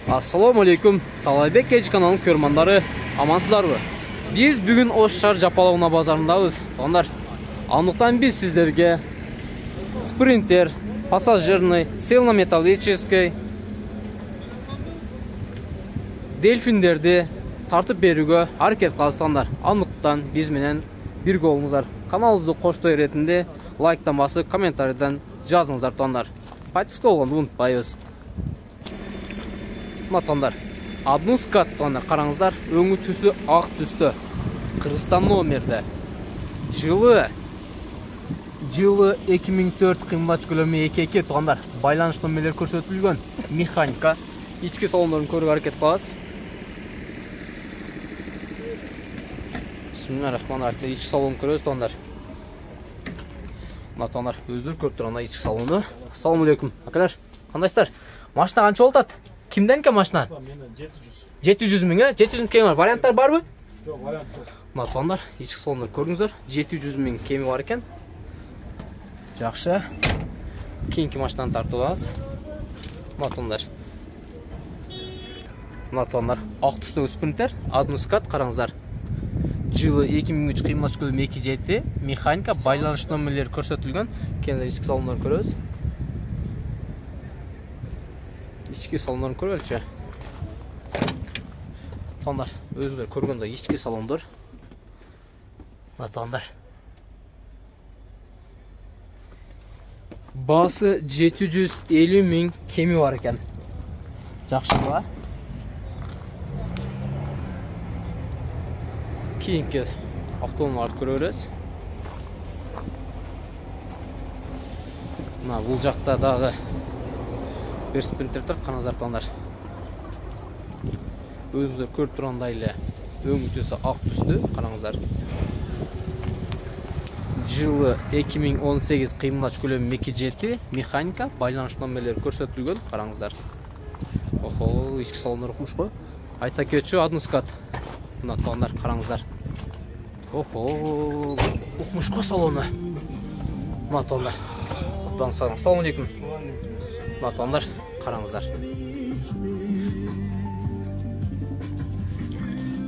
Assalamu alaikum. Талайбек Кеч каналының көрмандары, амансыздарбы? Biz бүгін Ошшар Жапалауна базарындабыз. Ондар, анықтан біз сіздерге спринтер, пассажирный, сельно-металлический дельфиндерді тартып беруге hareket қылыстандар. Анықтан біз менен бір болыңыздар. Каналымызды қоштой ретінде лайктан басып, комментарийден жазыңыздар тондар. Подписка болғанды ұмытпайбыз. Матандар, Аднускат тондар қараңыздар, өңі түсі ақ түсті. Қырғызстан номерді. Жылы 2004 қимылдач көлемі 22 тондар. Байланыш номерлер көрсетілген. Механика. Ички салондарын көруге hareket қыласыз. Бисмиллахиррахманиррахим. Ички салон көресіз тондар. Матандар, өздер көріп тұрғанда ички салоны. Ассаламу алейкум. Акалар, қандайсыздар? Машина қанша болтады? Kimden ki maşına? 700 ming, 700 ming kemi var. Variantlar var mı? Yok, variant yok. Matonlar, içki salonları gördünüzler. 700 ming kemi var iken. Жақсы. Keyinki maşından tartılağız. Matonlar. Matonlar. Ақ түстегі спринтер. Аднускат қараңыздар. Жылы 2003 қимылдач көлемі 27. Механика, байланыш номерлері көрсетілген. Kendinize içki salonları көресіз. İçki salonlarını көрелікші. Tonlar, өзіңдер көргенде içki salondur. Tonlar. Bası 750 ming kemi var eкен. Жақсы ба? Keyinki автомобильдерді көреріз. Бұл жақта дағы bir sprinter тұр, қаназар тондар. Өзіңіздер көріп тұрғандайлы өңі түсі ақ түсті, қараңыздар. Жылы 2018 қимылдач көлемі 27, механика, байланыш номерлері көрсетілген, қараңыздар. Охо, ички салондар оқымыш қой. Айта кетші Аднускат. Мына тондар, қараңыздар. Охо, оқымыш қой салоны. Мына тондар. Ассаламу алейкум. Матондар, қараңыздар.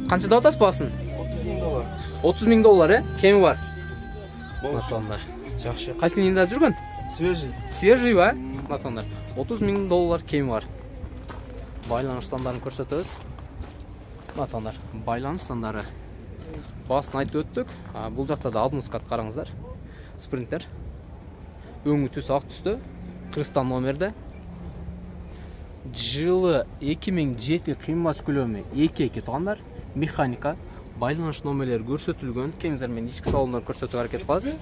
Қанша дауытас басын? 30 мing доллар, кемі бар? Матондар. Жақшы. Қайсы линияда жүрген? Свежий. Свежий ба? Матондар. 30 ming доллар кемі бар. Байланыш стандарын көрсетіңіз. Матондар. Байланыш стандары. Басын айтып өттік. Бұл жақта да Аднускат қараңыздар. Спринтер. Өңі түсі ақ түсті. Қырғызстан номерді. Жылы 2007 қимылдач көлемі 22 тондар. Механика, байланыш номерлері көрсетілген. Кеңіздер мен ички салондар көрсетуге hareket қыласыз.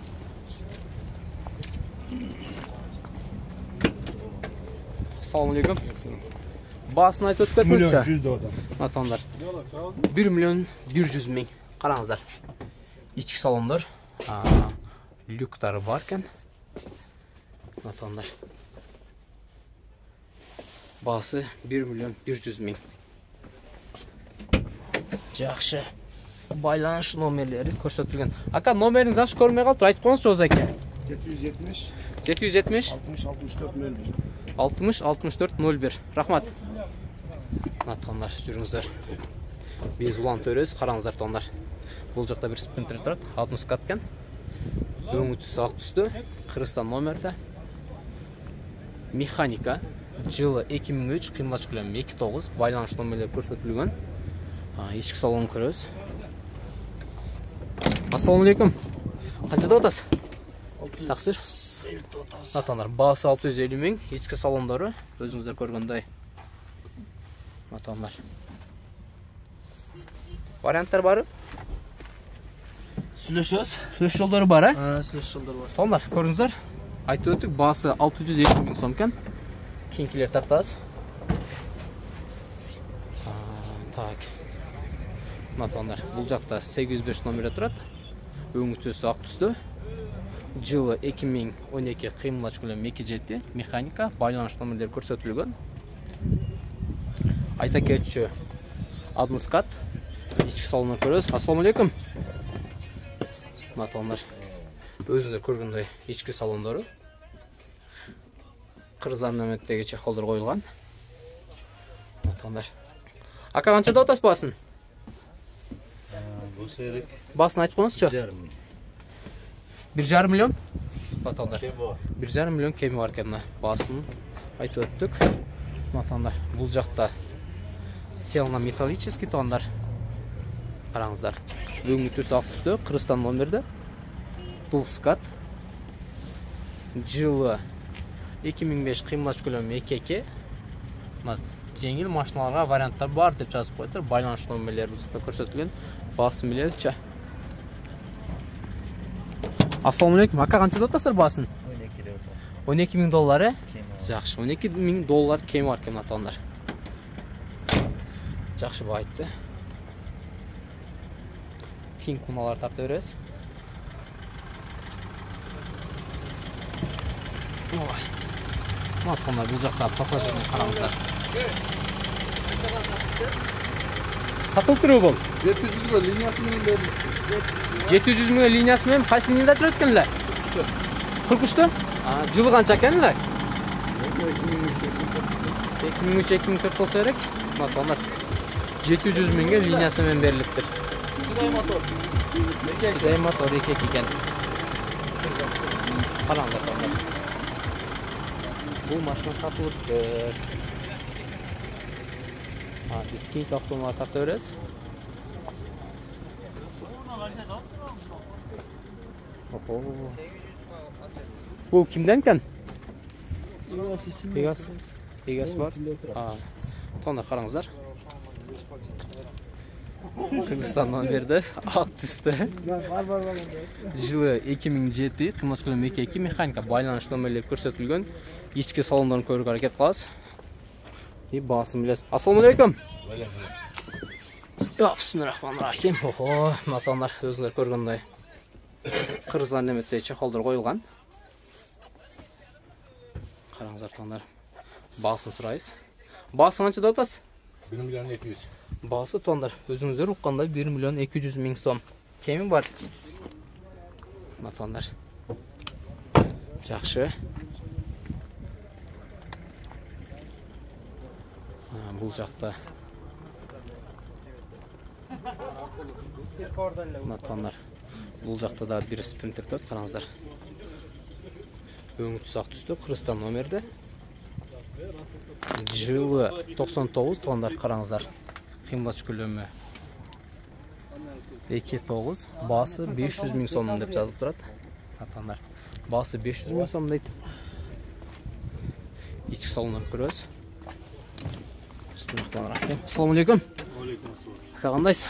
Ассаламу алейкум. Басын айтып өтіп кетіңізші? 100 доллар. Матондар. 1 миллион 100 мing. Қараңыздар. Ички салондар. Люктары бар кен. Матондар. Басы 1 миллион 100 ming. Жақшы. Байланыш номерлері көрсетілген. Ака, номеріңіз жақсы көрмей қалды, айтып қойыңызшы өзі әке. 770 770 60 64 01. Рахмат. Тондар, жүріңіздер. Біз ұлан төресіз, қараңыздар тондар. Бұл жақта бір спринтер тұрады, Аднускат кен. Өңі түсі ақ түсті, Қырғызстан номерді. Механика, жылы 2003 қимылдач көлемі 29, байланыш номерлері көрсетілген. Ички салонын көресіз. Ассаламу алейкум. Қанша отас? Тақсыр. Матандар, басы 650 ming, ички салондары өзіңіздер көргендей. Матандар. Варианттар бары? Сүлешөз. Сүлеш жолдары бар, Сүлеш жолдар бар. Тондар, көріңіздер. Айтып өттік, басы 650 ming сом кен. Кейінкілер тартасыз. Так. Матондар, бұл жақта 805 номері тұрады. Өңі түсі ақ түсті. Жылы 2012 қимылдач көлемі 27, механика, байланыш номерлері көрсетілген. Айта кетші Аднускат. Ички салонын көресіз. Ассаламу алейкум. Матондар, өзіңіздер көргендей ички салондары. Қырғызстан нөмірдегі чехолдар қойылған. Матондар. Ака канчада атасыз басын? Bu seyrek. Басын айтып қойыңызшы. 1,5 миллион. Матондар. Kim bu? 1,5 миллион кеми бар екен мына. Басын айтып өттік. Матондар. Бұл жақта сделано металлический тондар. Қараңыздар. Бүгінгі түсі ақ түсті. Қырғызстан номерді. Тускат. Жылы 2005 қимылдаш көлемі 2-2. Жеңіл машиналарға варианттар бар деп жазып қойдыр. Байланыш номерлері бұл жақта көрсетілген. Басын біледі. Ассалаумалейкум. Ака қаншада атасыздар басын? 12 мың доллары. Жақсы. 12 мың доллар кем бар екен атандар. Жақсы бұл айтты. Кейін құналар тарта бересіз. Матондар бұл жақта пассажиріне қараңыздар. Сатылып тұру бұл? 700 ға линиясы менен берді. 700 мыңға линиясы мен қайсы линияда жүріп өткенлер? 43-ті? Жылы қанша екенлер? 2003-2004 болса керек. Матондар 700 мыңға линиясы мен беріліптір. Сыдай мотор. Сыдай мотор екен. Қараңдар тондар. Бұл машина сатылыптыр. Біз кейкі автомобиль тарта бересіз. Бұл кімден екен? Пегас бар. Тондар қараңыздар. Қырғызстаннан берді. Ақ түсті. Жылы 2007, қимылдаш көлемі 2-2, механика байланыш номерлері көрсетілген. Ішкі салондарын көруге әрекет қыласыз. Басын білесіз. Ассалаумалейкум. Бисмиллахиррахманиррахим. Матондар өзіңдер көргендей Қырғызстан неметте чехолдар қойылған. Қараңыздар тондар. Басын сұрайыз. Басы қаншада атасыз? 1 миллион 200. Басы тондар. Өзіңіздер ұққандай 1 миллион 200 мың сом. Кемі бар? Матондар. Жақшы. Бұл жақта матондар. Бұл жақта да бір спринтер төрт. Қараңыздар. Өңі тұсақ түсті. Қырғызстан номерді. Жылы 99 тондар. Қараңыздар. Қимылдаш көлемі 2,9. Басы 500 мың сом деп жазылып тұрады. Матондар. Басы 500 мың сом дейді. Ішкі салонын көресіз. Ассалаумалейкум. Қағандайсыз?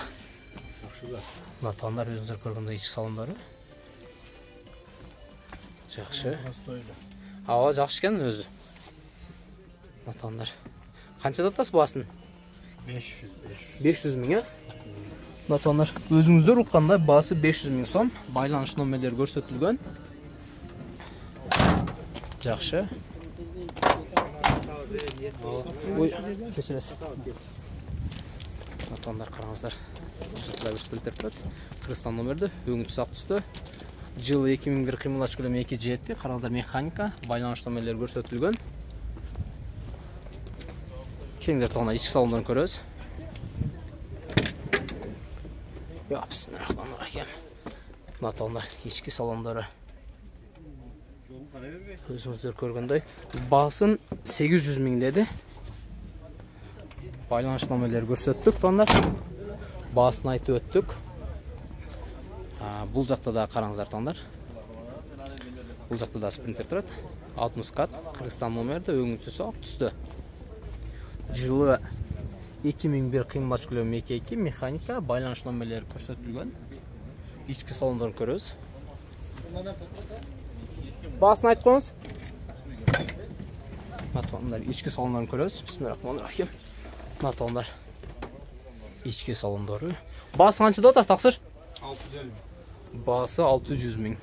Матондар өзіңіздер көргенде ішкі салондары. Жақшы. Ауа жақшы екен өзі. Матондар. Қаншада атасыз басын? 500 мың. Матондар. Өзіңіздер ұққанда басы 500 мың сом. Байланыш номерлері көрсетілген. Жақшы. Ой, кешіресіз. Матондар қараңыздар. Қырғызстан номерді. Өңі тұсақ түсті. Жылы 2001 қимылдаш көлемі 2,7. Қараңыздар механика. Байланыш номерлері көрсетілген. Кеңіздер тоғына ішкі салондарын көресіз. Бисмиллахиррахманиррахим. Матондар ішкі салондары. Өзіңіздер көргендей. Басын 800 мың деді. Байланыш номерлері көрсеттік тондар. Басын айтып өттік. Бұл жақта да қараңыздар тондар. Бұл жақта да спринтер тұрады. Алтмускат, Қырғызстан номерді, өңі түсі ақ түсті. Жылы 2001 қимылдаш көлемі 2,2, механика, байланыш номерлері көрсетілген. Ішкі салондарын көресіз. Басын айтып қойыңыз. Матондар ішкі салондарын көресіз. Бисмиллахиррахманиррахим. Матондар ішкі салондары. Басы қаншада атасыз тақсыр? 650. Басы 600 мың.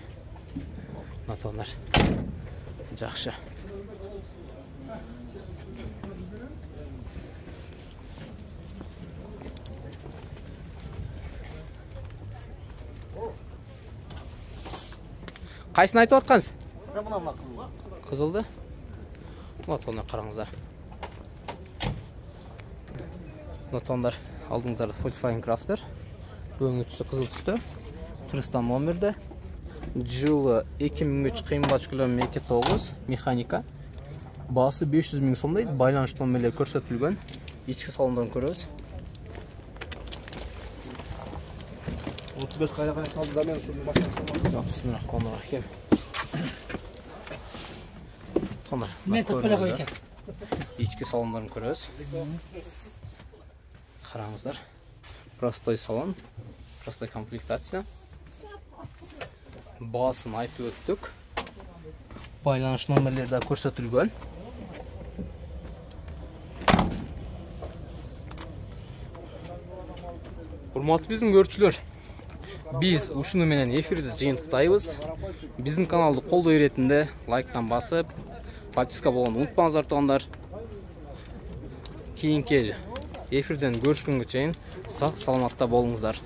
Матондар. Жақшы. Қайсын айтып отқансыз? Қызылды? Матондар қараңыздар. Мына алдыңыздарда Volkswagen Crafter. Өңі түсі қызыл түсті. Кыргызстан номерде. Жылы 2003 кыймылдач километр 9 механика. Басы 500 000 сомдайды. Байланыш номерлері көрсөтүлгөн. Ички салондон көрөбүз. 35 kaya kaldı da ben şunu başlayalım. Bismillah konular kim? Tamam. Men kopala koy ekan. İçki salonlarını көрөбүз. Караңыздар. Простой салон, простой комплектация. Баасын айтып өттүк. Байланыш номерлери да көрсөтүлгөн. Урматтуу биздин көрүүчүлөр, биз ушуну менен эфирди жыйынтыктайбыз. Биздин каналды колдой иретинде лайктан басып, подписка болгонду унутпаңыздар туугандар. Кийинки эфирден көрүшкөнгө чейин сак саламатта болуңуздар.